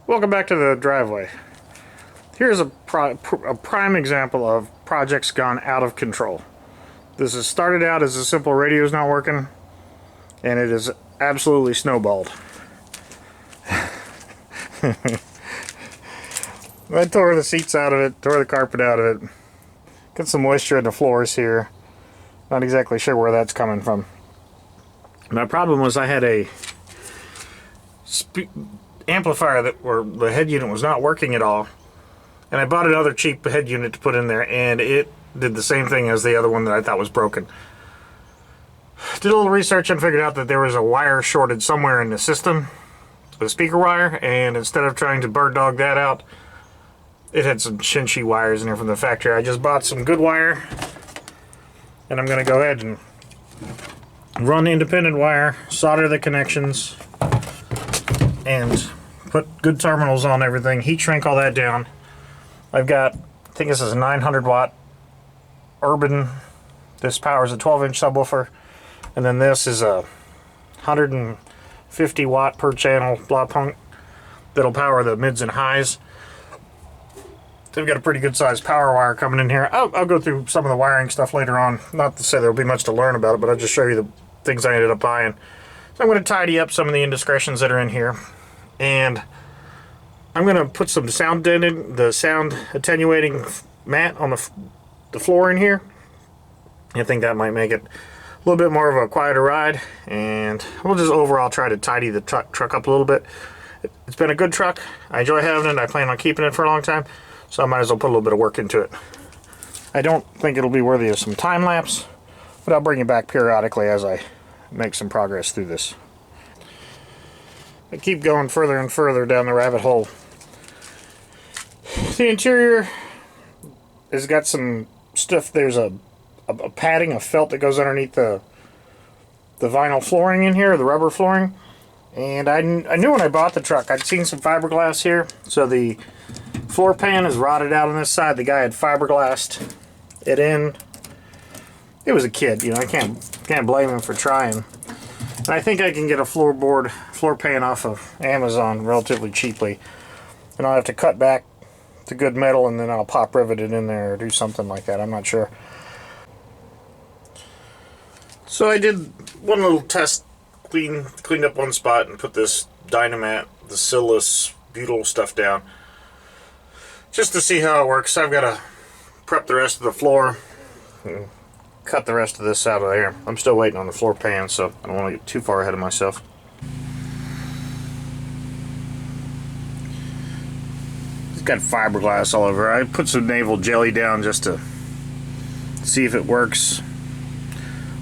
Welcome back to the driveway. Here's a prime example of projects gone out of control. This has started out as a simple radio's not working, and it is absolutely snowballed. I tore the seats out of it, tore the carpet out of it. Got some moisture in the floors here. Not exactly sure where that's coming from. My problem was I had a amplifier where the head unit was not working at all, and I bought another cheap head unit to put in there, and it did the same thing as the other one that I thought was broken. Did a little research and figured out that there was a wire shorted somewhere in the system, the speaker wire, and instead of trying to bird dog that out, it had some Shinsei wires in there from the factory. I just bought some good wire, and I'm going to go ahead and run independent wire, solder the connections, and put good terminals on everything, heat shrink all that down. I've got, I think this is a 900 watt Urban. This powers a 12-inch subwoofer, and then this is a 150 watt per channel blah punk that'll power the mids and highs. They've got a pretty good sized power wire coming in here. I'll go through some of the wiring stuff later on. Not to say there'll be much to learn about it, but I'll just show you the things I ended up buying. So I'm going to tidy up some of the indiscretions that are in here, and I'm going to put some sound attenuating mat on the floor in here. I think that might make it a little bit more of a quieter ride, and we'll just overall try to tidy the truck up a little bit. It's been a good truck. I enjoy having it. I plan on keeping it for a long time, so I might as well put a little bit of work into it. I don't think it'll be worthy of some time lapse, but I'll bring you back periodically as I make some progress through this. I keep going further and further down the rabbit hole. The interior has got some stuff. There's a padding of felt that goes underneath the vinyl flooring in here, the rubber flooring. And I knew when I bought the truck, I'd seen some fiberglass here. So the floor pan is rotted out on this side. The guy had fiberglassed it in. It was a kid, you know. I can't blame him for trying. And I think I can get a floor pan off of Amazon relatively cheaply. And I'll have to cut back to good metal, and then I'll pop rivet it in there or do something like that. I'm not sure. So I did one little test, cleaned up one spot and put this Dynamat, the Sillless butyl stuff down, just to see how it works. I've got to prep the rest of the floor and cut the rest of this out of there. I'm still waiting on the floor pan, so I don't want to get too far ahead of myself. It's got fiberglass all over. I put some naval jelly down just to see if it works,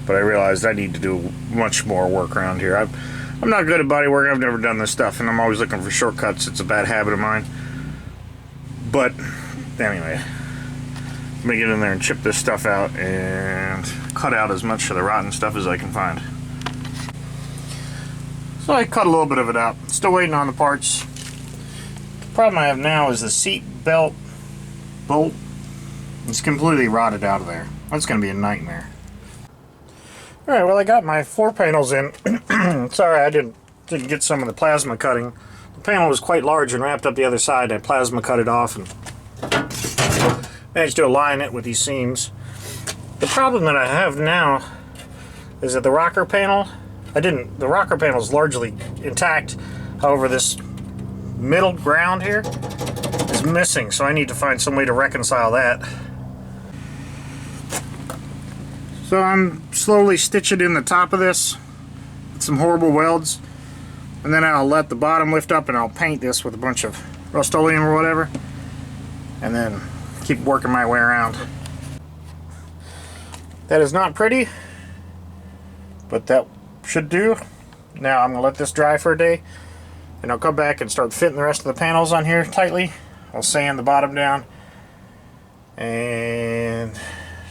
but I realized I need to do much more work around here. I'm not good at bodywork. I've never done this stuff, and I'm always looking for shortcuts. It's a bad habit of mine. But anyway, I'm gonna get in there and chip this stuff out and cut out as much of the rotten stuff as I can find. So I cut a little bit of it out. Still waiting on the parts. The problem I have now is the seat belt bolt. It's completely rotted out of there. That's gonna be a nightmare. Alright, well, I got my floor panels in. Sorry, I didn't get some of the plasma cutting. The panel was quite large and wrapped up the other side. I plasma cut it off and managed to align it with these seams. The problem that I have now is that the rocker panel, the rocker panel is largely intact. However, this middle ground here is missing, so I need to find some way to reconcile that. So I'm slowly stitching in the top of this with some horrible welds, and then I'll let the bottom lift up and I'll paint this with a bunch of Rust-Oleum or whatever, and then keep working my way around. That is not pretty, but that should do. Now I'm going to let this dry for a day, and I'll come back and start fitting the rest of the panels on here tightly. I'll sand the bottom down and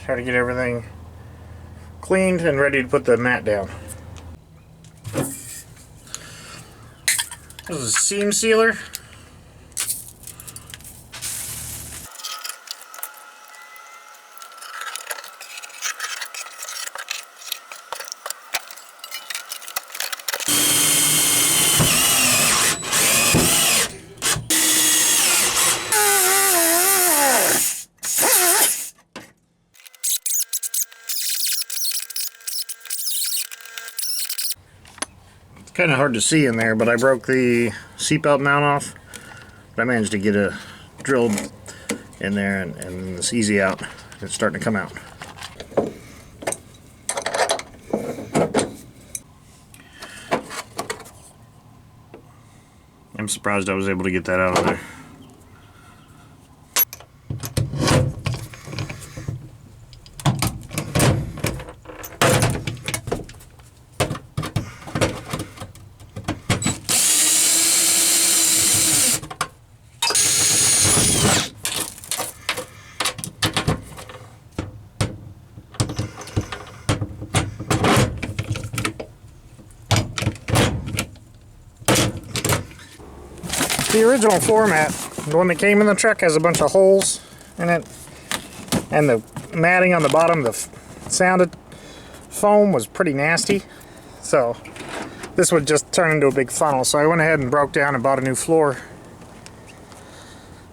try to get everything cleaned and ready to put the mat down. This is a seam sealer. Kind of hard to see in there, but I broke the seatbelt mount off. But I managed to get a drill in there, and it's easy out. It's starting to come out. I'm surprised I was able to get that out of there. The original floor mat, the one that came in the truck, has a bunch of holes in it, and the matting on the bottom, the sounded foam was pretty nasty, so this would just turn into a big funnel. So I went ahead and broke down and bought a new floor.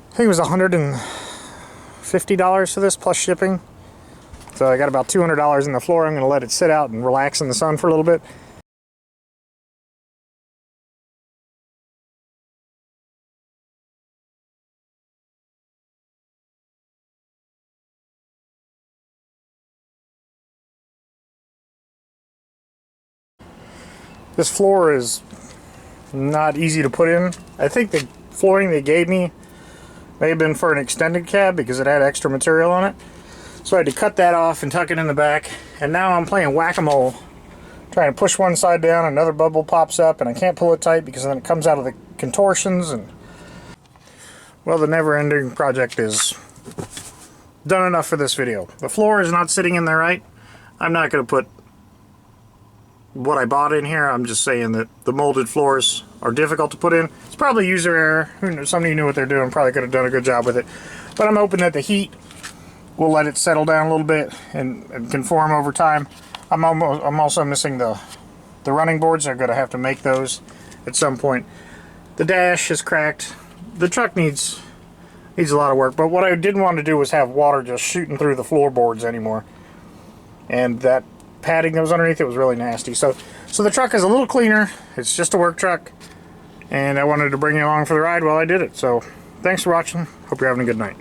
I think it was $150 for this plus shipping, so I got about $200 in the floor. I'm going to let it sit out and relax in the sun for a little bit. This floor is not easy to put in. I think the flooring they gave me may have been for an extended cab because it had extra material on it. So I had to cut that off and tuck it in the back. And now I'm playing whack-a-mole, trying to push one side down, another bubble pops up, and I can't pull it tight because then it comes out of the contortions. And well, the never-ending project is done enough for this video. The floor is not sitting in there right. I'm not going to put what I bought in here. I'm just saying that the molded floors are difficult to put in. It's probably user error. Who knows? Somebody who knew what they're doing probably could have done a good job with it. But I'm hoping that the heat will let it settle down a little bit and conform over time. I'm also missing the running boards. I'm going to have to make those at some point. The dash is cracked. The truck needs a lot of work. But what I didn't want to do was have water just shooting through the floorboards anymore. And that padding that was underneath it was really nasty. So the truck is a little cleaner. It's just a work truck, and I wanted to bring you along for the ride while I did it. So thanks for watching. Hope you're having a good night.